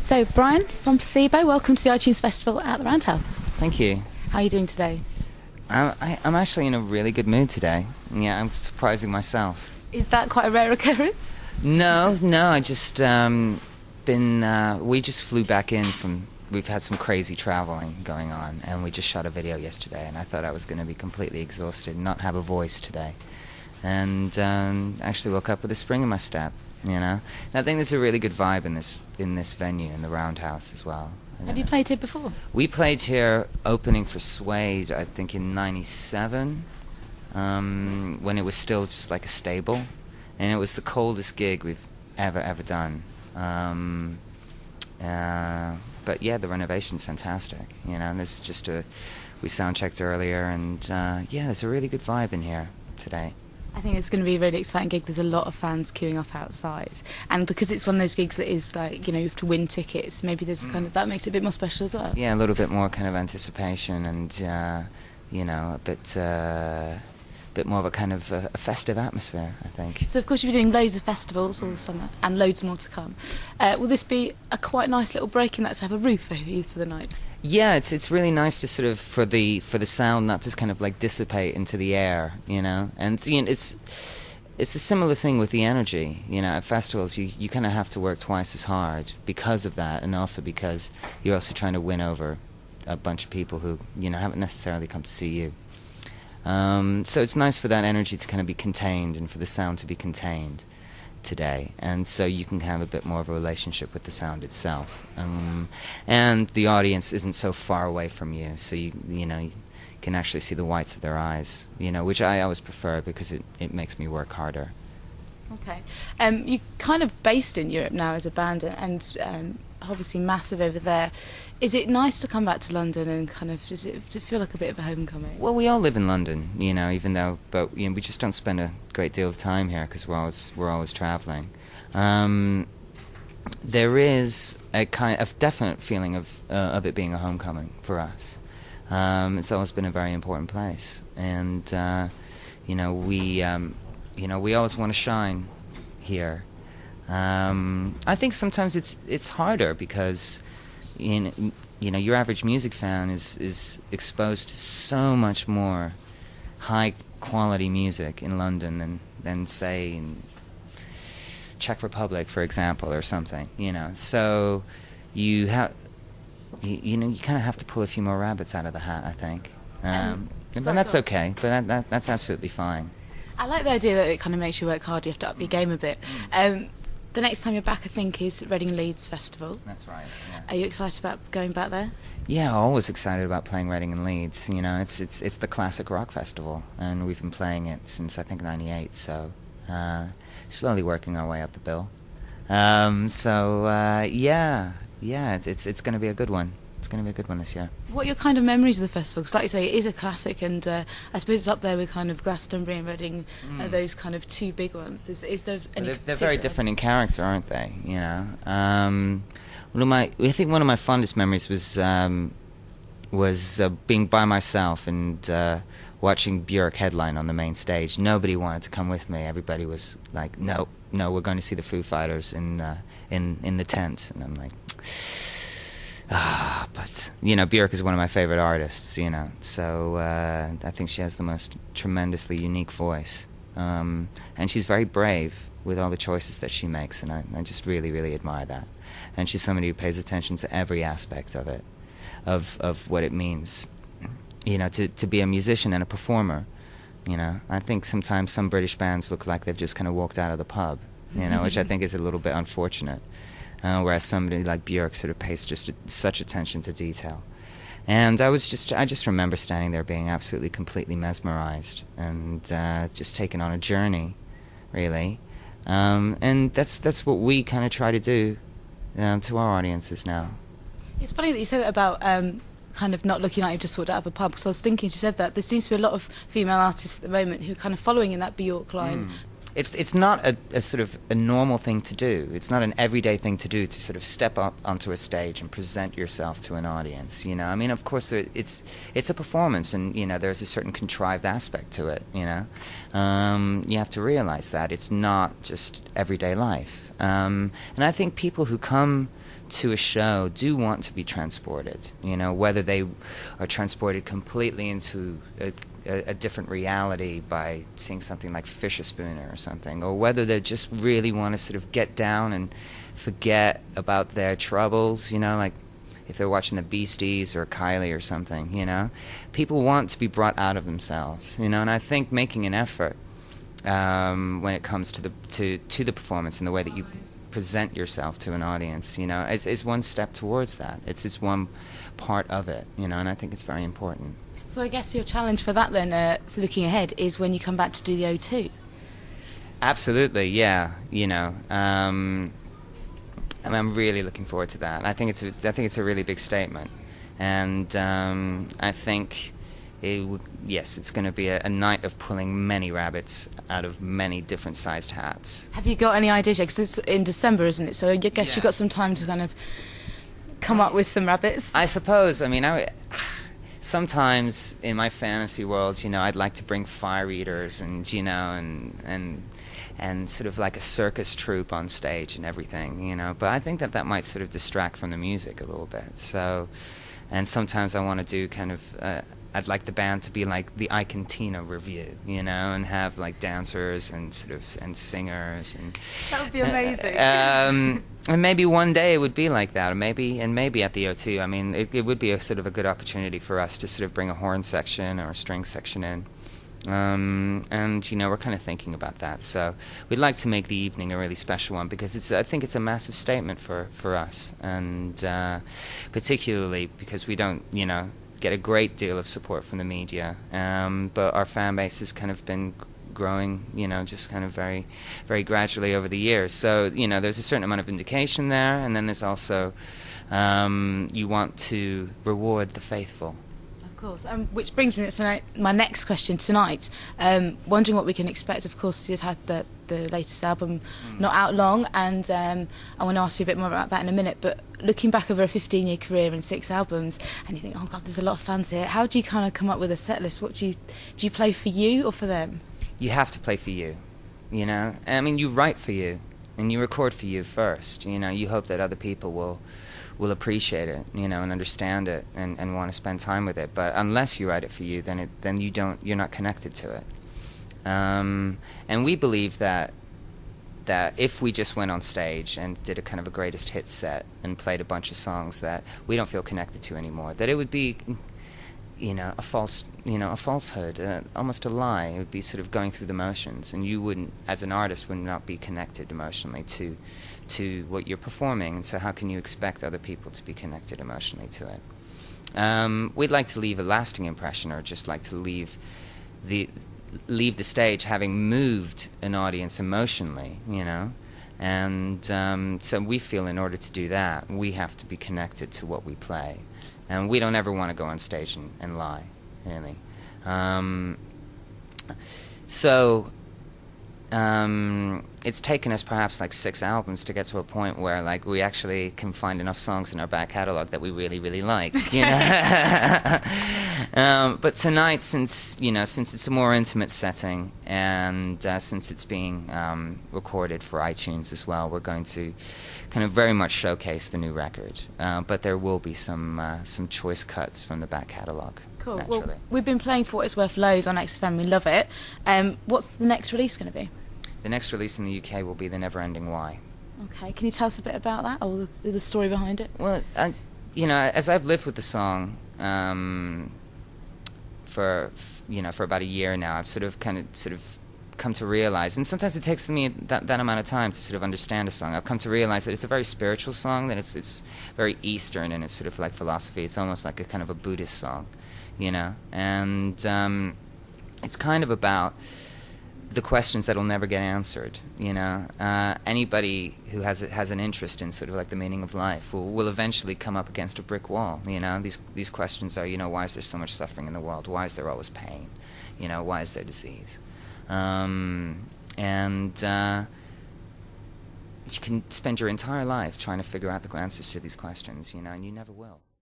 So, Brian from Placebo, welcome to the iTunes Festival at the Roundhouse. Thank you. How are you doing today? I'm actually in a really good mood today. Yeah, I'm surprising myself. Is that quite a rare occurrence? No, I just we just flew back in from, we've had some crazy traveling going on, and we just shot a video yesterday, and I thought I was going to be completely exhausted and not have a voice today. And actually woke up with a spring in my step, you know. And I think there's a really good vibe in this venue, in the Roundhouse as well. Have you played here before? We played here opening for Suede, I think in '97, when it was still just like a stable, and it was the coldest gig we've ever done. But yeah, the renovation's fantastic, you know. And this is just we sound checked earlier, and yeah, there's a really good vibe in here today. I think it's going to be a really exciting gig. There's a lot of fans queuing up outside, and because it's one of those gigs that is like, you know, you have to win tickets, maybe there's kind of, that makes it a bit more special as well. Yeah, a little bit more kind of anticipation, and you know, a bit more of a kind of a festive atmosphere, I think. So of course you'll be doing loads of festivals all the summer, and loads more to come. Will this be a quite nice little break in that, to have a roof over you for the night? Yeah, it's really nice to sort of for the sound not just kind of like dissipate into the air, you know. And you know, it's a similar thing with the energy, you know. At festivals, you kind of have to work twice as hard because of that, and also because you're also trying to win over a bunch of people who, you know, haven't necessarily come to see you. So it's nice for that energy to kind of be contained, and for the sound to be contained today, and so you can have a bit more of a relationship with the sound itself, and the audience isn't so far away from you, so you know, you can actually see the whites of their eyes, you know, which I always prefer because it makes me work harder. Okay. You're kind of based in Europe now as a band, and obviously massive over there. Is it nice to come back to London, and kind of, does it feel like a bit of a homecoming? Well, we all live in London, you know, but you know, we just don't spend a great deal of time here because we're always traveling. There is a kind of definite feeling of it being a homecoming for us. It's always been a very important place, and you know, we always want to shine here. I think sometimes it's harder because you know, your average music fan is exposed to so much more high quality music in London than say in Czech Republic, for example, or something, you know. So you kind of have to pull a few more rabbits out of the hat, I think. But that's okay. But that's absolutely fine. I like the idea that it kind of makes you work hard. You have to up your game a bit. The next time you're back, I think, is Reading Leeds Festival. That's right. Yeah. Are you excited about going back there? Yeah, always excited about playing Reading and Leeds. You know, it's the classic rock festival, and we've been playing it since I think '98. So slowly working our way up the bill. Yeah, it's going to be a good one. It's going to be a good one this year. What are your kind of memories of the festival? Because like you say, it is a classic, and I suppose it's up there with kind of Glastonbury and Reading, those kind of two big ones. Is there any? They're very different in character, aren't they? You know, I think one of my fondest memories was being by myself and watching Björk headline on the main stage. Nobody wanted to come with me. Everybody was like, "No, we're going to see the Foo Fighters in the tent," and I'm like. But you know, Björk is one of my favorite artists, you know, so I think she has the most tremendously unique voice, and she's very brave with all the choices that she makes, and I just really, really admire that. And she's somebody who pays attention to every aspect of it, of what it means, you know, to be a musician and a performer. You know, I think sometimes some British bands look like they've just kind of walked out of the pub, you know, which I think is a little bit unfortunate. Whereas somebody like Björk sort of pays just such attention to detail. And I just remember standing there being absolutely, completely mesmerized, and just taken on a journey, really. And that's what we kind of try to do to our audiences now. It's funny that you say that about kind of not looking like you've just walked out of a pub, because I was thinking, as you said that, there seems to be a lot of female artists at the moment who are kind of following in that Björk line. It's not a sort of a normal thing to do. It's not an everyday thing to do, to sort of step up onto a stage and present yourself to an audience. You know, I mean, of course, it's a performance, and you know, there's a certain contrived aspect to it. You know, you have to realize that it's not just everyday life. And I think people who come to a show do want to be transported, you know, whether they are transported completely into a different reality by seeing something like Fisher-Spooner or something, or whether they just really want to sort of get down and forget about their troubles, you know, like if they're watching the Beasties or Kylie or something, you know. People want to be brought out of themselves, you know, and I think making an effort when it comes to the performance and the way that you present yourself to an audience, you know, is one step towards that. It's one part of it, you know, and I think it's very important. So I guess your challenge for that then, for looking ahead, is when you come back to do the O2. Absolutely, yeah. You know, I'm really looking forward to that. I think it's a really big statement, and I think it's going to be a night of pulling many rabbits out of many different sized hats. Have you got any ideas? Because it's in December, isn't it? So I guess you've got some time to kind of come up with some rabbits. I suppose. I mean, sometimes in my fantasy world, you know, I'd like to bring fire eaters and, you know, and sort of like a circus troupe on stage and everything, you know. But I think that might sort of distract from the music a little bit. So, and sometimes I want to do kind of, I'd like the band to be like the Ike and Tina review, you know, and have like dancers and sort of and singers and. That would be amazing. And maybe one day it would be like that, or maybe at the O2. I mean, it would be a sort of a good opportunity for us to sort of bring a horn section or a string section in. And, you know, we're kind of thinking about that. So we'd like to make the evening a really special one because I think it's a massive statement for us. And particularly because we don't, you know, get a great deal of support from the media. But our fan base has kind of been growing, you know, just kind of very, very gradually over the years. So, you know, there's a certain amount of vindication there. And then there's also, you want to reward the faithful. Of course, which brings me to my next question tonight. Wondering what we can expect. Of course, you've had the latest album not out long, and I want to ask you a bit more about that in a minute. But looking back over a 15-year career and 6 albums, and you think, oh God, there's a lot of fans here. How do you kind of come up with a set list? What do you play for you or for them? You have to play for you, you know. I mean, you write for you, and you record for you first. You know, you hope that other people will appreciate it, you know, and understand it, and want to spend time with it. But unless you write it for you, then you're not connected to it. And we believe that if we just went on stage and did a kind of a greatest hits set and played a bunch of songs that we don't feel connected to anymore, that it would be, you know, a falsehood, almost a lie. It would be sort of going through the motions, and you wouldn't, as an artist, would not be connected emotionally to what you're performing. And so how can you expect other people to be connected emotionally to it? We'd like to leave a lasting impression, or just like to leave the stage having moved an audience emotionally, you know. And so we feel in order to do that, we have to be connected to what we play. And we don't ever want to go on stage and lie, really. It's taken us perhaps like 6 albums to get to a point where like we actually can find enough songs in our back catalog that we really, really like, you know. But tonight, since it's a more intimate setting, and since it's being recorded for iTunes as well, we're going to kind of very much showcase the new record. But there will be some choice cuts from the back catalog. Cool. Naturally. Well, we've been playing For What It's Worth loads on Xfm. We love it. What's the next release going to be? The next release in the UK will be The Never Ending Why. Okay. Can you tell us a bit about that, or the story behind it? Well, you know, as I've lived with the song for about a year now, I've sort of come to realize, and sometimes it takes me that amount of time to sort of understand a song. I've come to realize that it's a very spiritual song, that it's very Eastern, and it's sort of like philosophy. It's almost like a kind of a Buddhist song, you know, and it's kind of about the questions that will never get answered, you know. Anybody who has an interest in sort of like the meaning of life will eventually come up against a brick wall, you know. These questions are, you know, why is there so much suffering in the world? Why is there always pain? You know, why is there disease? And you can spend your entire life trying to figure out the answers to these questions, you know, and you never will.